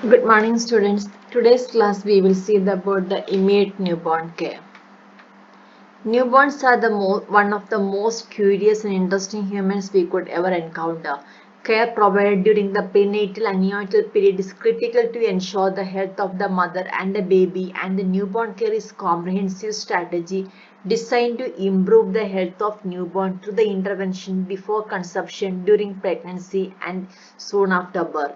Good morning, students. Today's class we will see about the immediate newborn care. Newborns are one of the most curious and interesting humans we could ever encounter. Care provided during the prenatal and neonatal period is critical to ensure the health of the mother and the baby, and the newborn care is a comprehensive strategy designed to improve the health of newborn through the intervention before conception, during pregnancy, and soon after birth.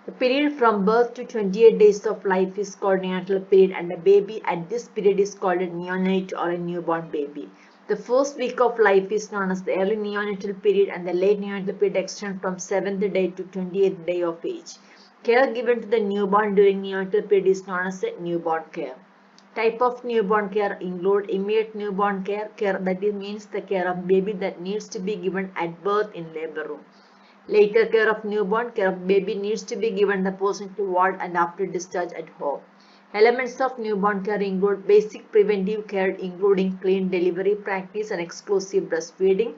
The period from birth to 28 days of life is called neonatal period, and a baby at this period is called a neonate or a newborn baby. The first week of life is known as the early neonatal period, and the late neonatal period extends from 7th day to 28th day of age. Care given to the newborn during neonatal period is known as a newborn care. Type of newborn care include immediate newborn care that means the care of baby that needs to be given at birth in labor room. Later care of baby needs to be given the postnatal ward and after discharge at home. Elements of newborn care include basic preventive care including clean delivery practice and exclusive breastfeeding,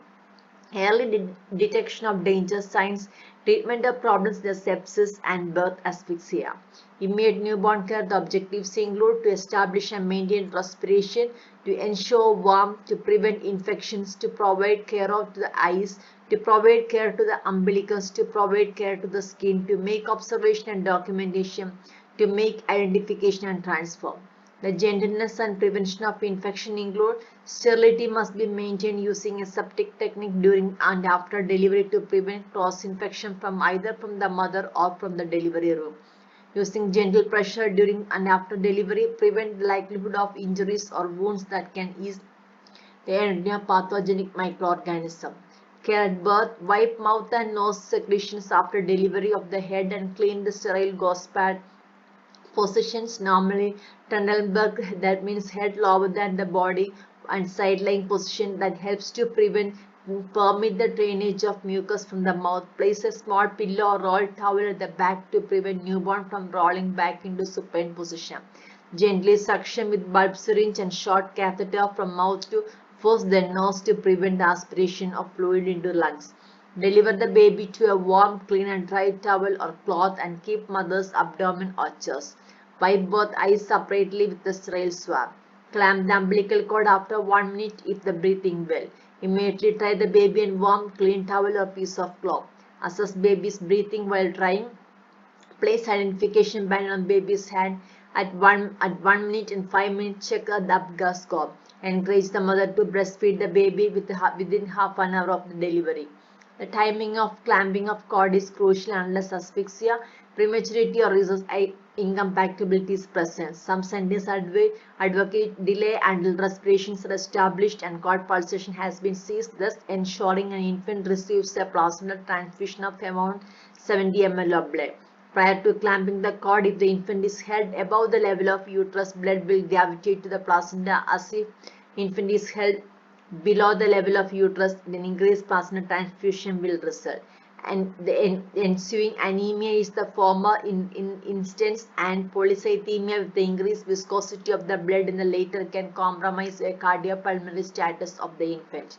early detection of danger signs, treatment of problems such as sepsis and birth asphyxia. Immediate newborn care, the objectives include to establish and maintain respiration, to ensure warmth, to prevent infections, to provide care of the eyes, to provide care to the umbilicus, to provide care to the skin, to make observation and documentation, to make identification and transfer. The gentleness and prevention of infection include sterility must be maintained using aseptic technique during and after delivery to prevent cross-infection from either from the mother or from the delivery room. Using gentle pressure during and after delivery prevent the likelihood of injuries or wounds that can ease the entry of pathogenic microorganism. Care at birth, wipe mouth and nose secretions after delivery of the head and clean the sterile gauze pad positions, normally Trendelenburg, that means head lower than the body, and side-lying position that helps to permit the drainage of mucus from the mouth. Place a small pillow or rolled towel at the back to prevent newborn from rolling back into supine position. Gently suction with bulb syringe and short catheter from mouth to force the nose to prevent the aspiration of fluid into lungs. Deliver the baby to a warm, clean and dry towel or cloth and keep mother's abdomen or chest. Wipe both eyes separately with a sterile swab. Clamp the umbilical cord after 1 minute if the breathing well. Immediately tie the baby in warm, clean towel or piece of cloth. Assess baby's breathing while drying. Place identification band on baby's hand at 1 minute and 5 minutes. Check the Apgar score. Encourage the mother to breastfeed the baby within half an hour of the delivery. The timing of clamping of cord is crucial unless asphyxia, prematurity or incompatibility is present. Some centers advocate delay until respirations are established and cord pulsation has been ceased, thus ensuring an infant receives a placental transfusion of around 70 ml of blood. Prior to clamping the cord, if the infant is held above the level of uterus, blood will gravitate to the placenta. As if infant is held below the level of uterus, then increased plasma transfusion will result. And the ensuing anemia is the former instance, and polycythemia with the increased viscosity of the blood in the later can compromise the cardiopulmonary status of the infant.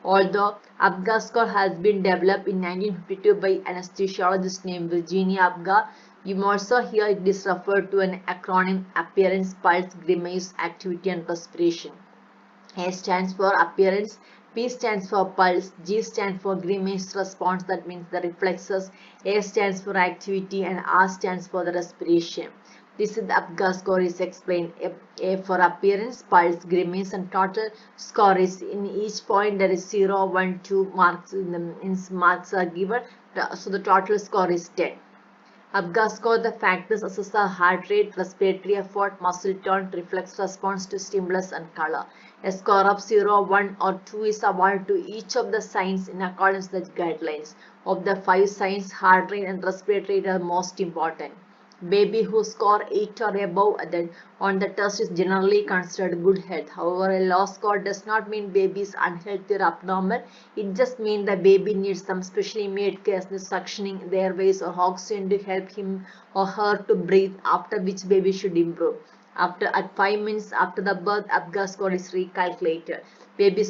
Although Apgar score has been developed in 1952 by anesthesiologist named Virginia Apgar, you may also hear it is referred to an acronym appearance, pulse, grimace, activity and respiration. A stands for appearance, P stands for pulse, G stands for grimace response, that means the reflexes, A stands for activity and R stands for the respiration. This is the Apgar score is explained. A for appearance, pulse, grimace and total score is in each point there is 0, 1, 2 marks marks are given. So the total score is 10. Apgar score the factors assess the heart rate, respiratory effort, muscle tone, reflex response to stimulus and color. A score of 0, 1 or 2 is awarded to each of the signs in accordance with guidelines. Of the 5 signs, heart rate and respiratory rate are most important. Baby who score 8 or above on the test is generally considered good health. However, a low score does not mean baby is unhealthy or abnormal. It just means the baby needs some specially made care, suctioning the airways or oxygen to help him or her to breathe, after which baby should improve. At 5 minutes after the birth, Apgar score is recalculated. Baby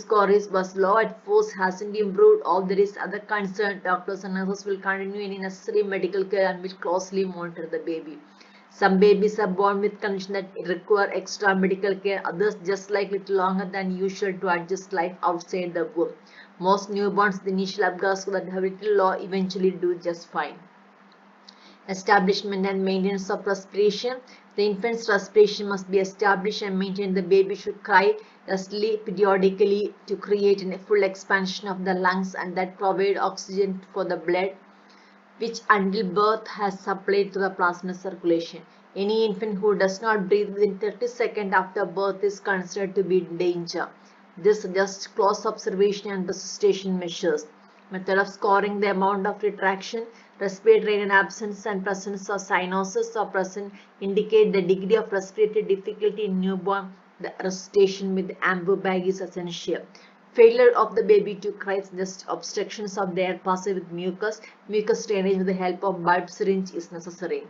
was low at first, hasn't improved, or there is other concern, doctors and nurses will continue any necessary medical care and will closely monitor the baby. Some babies are born with conditions that require extra medical care, others just like little longer than usual to adjust life outside the womb. Most newborns, the initial upgrades that have little low eventually do just fine. Establishment and maintenance of respiration. The infant's respiration must be established and maintained. The baby should cry sleep periodically to create a full expansion of the lungs and that provide oxygen for the blood, which until birth has supplied to the plasma circulation. Any infant who does not breathe within 30 seconds after birth is considered to be in danger. This suggests close observation and resuscitation measures. Method of scoring the amount of retraction, respiratory and absence and presence of cyanosis or present indicate the degree of respiratory difficulty in newborn. The resuscitation with ambu bag is essential. Failure of the baby to cry suggests obstructions of the air passage with mucus. Mucus drainage with the help of bulb syringe is necessary.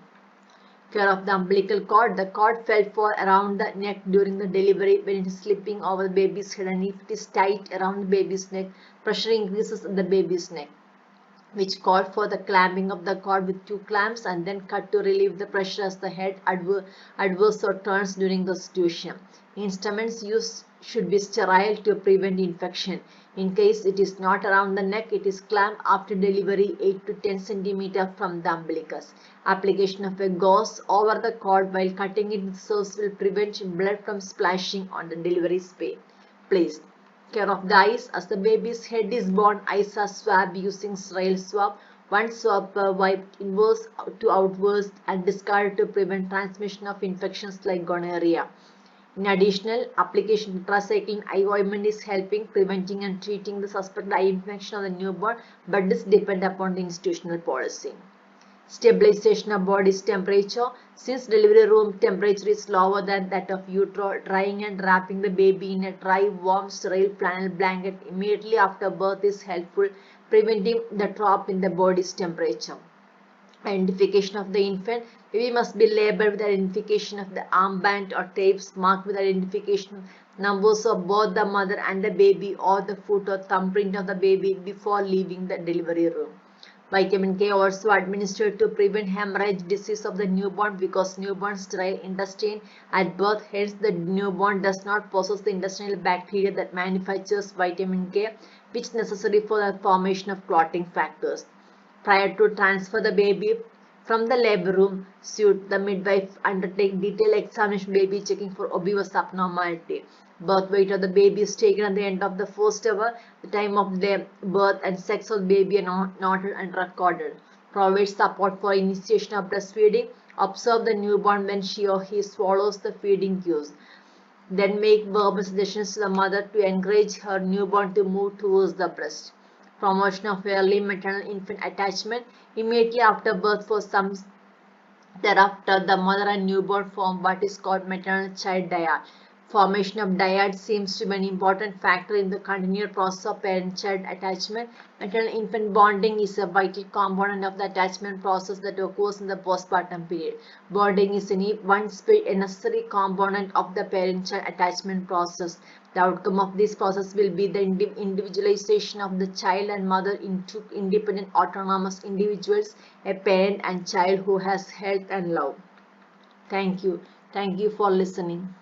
Care of the umbilical cord. The cord fell for around the neck during the delivery when it is slipping over the baby's head, and if it is tight around the baby's neck, pressure increases in the baby's neck, which called for the clamping of the cord with 2 clamps and then cut to relieve the pressure as the head adverse or turns during the situation. Instruments used should be sterile to prevent infection. In case it is not around the neck, it is clamped after delivery 8 to 10 cm from the umbilicus. Application of a gauze over the cord while cutting it with scissors will prevent blood from splashing on the delivery place. Care of the eyes. As the baby's head is born, eyes are swabbed using sterile swab. One swab wiped inwards to outwards and discarded to prevent transmission of infections like gonorrhea. In addition, application of tetracycline eye ointment is helping preventing and treating the suspected eye infection of the newborn, but this depends upon the institutional policy. Stabilization of body's temperature. Since delivery room temperature is lower than that of utero, drying and wrapping the baby in a dry, warm, sterile flannel blanket immediately after birth is helpful, preventing the drop in the body's temperature. Identification of the infant. Baby must be labeled with identification of the armband or tapes marked with identification numbers of both the mother and the baby or the foot or thumbprint of the baby before leaving the delivery room. Vitamin K also administered to prevent hemorrhage disease of the newborn because newborns dry intestine at birth. Hence, the newborn does not possess the intestinal bacteria that manufactures vitamin K, which is necessary for the formation of clotting factors. Prior to transfer the baby from the labor room, the midwife undertake detailed examination baby checking for obvious abnormality. Birth weight of the baby is taken at the end of the first hour. The time of the birth and sex of the baby are noted and recorded. Provide support for initiation of breastfeeding. Observe the newborn when she or he swallows the feeding cues. Then make verbal suggestions to the mother to encourage her newborn to move towards the breast. Promotion of early maternal-infant attachment. Immediately after birth, for some thereafter, the mother and newborn form what is called maternal-child dyad. Formation of dyad seems to be an important factor in the continued process of parent-child attachment. Maternal-infant bonding is a vital component of the attachment process that occurs in the postpartum period. Bonding is a necessary component of the parent-child attachment process. The outcome of this process will be the individualization of the child and mother into independent autonomous individuals, a parent and child who has health and love. Thank you. Thank you for listening.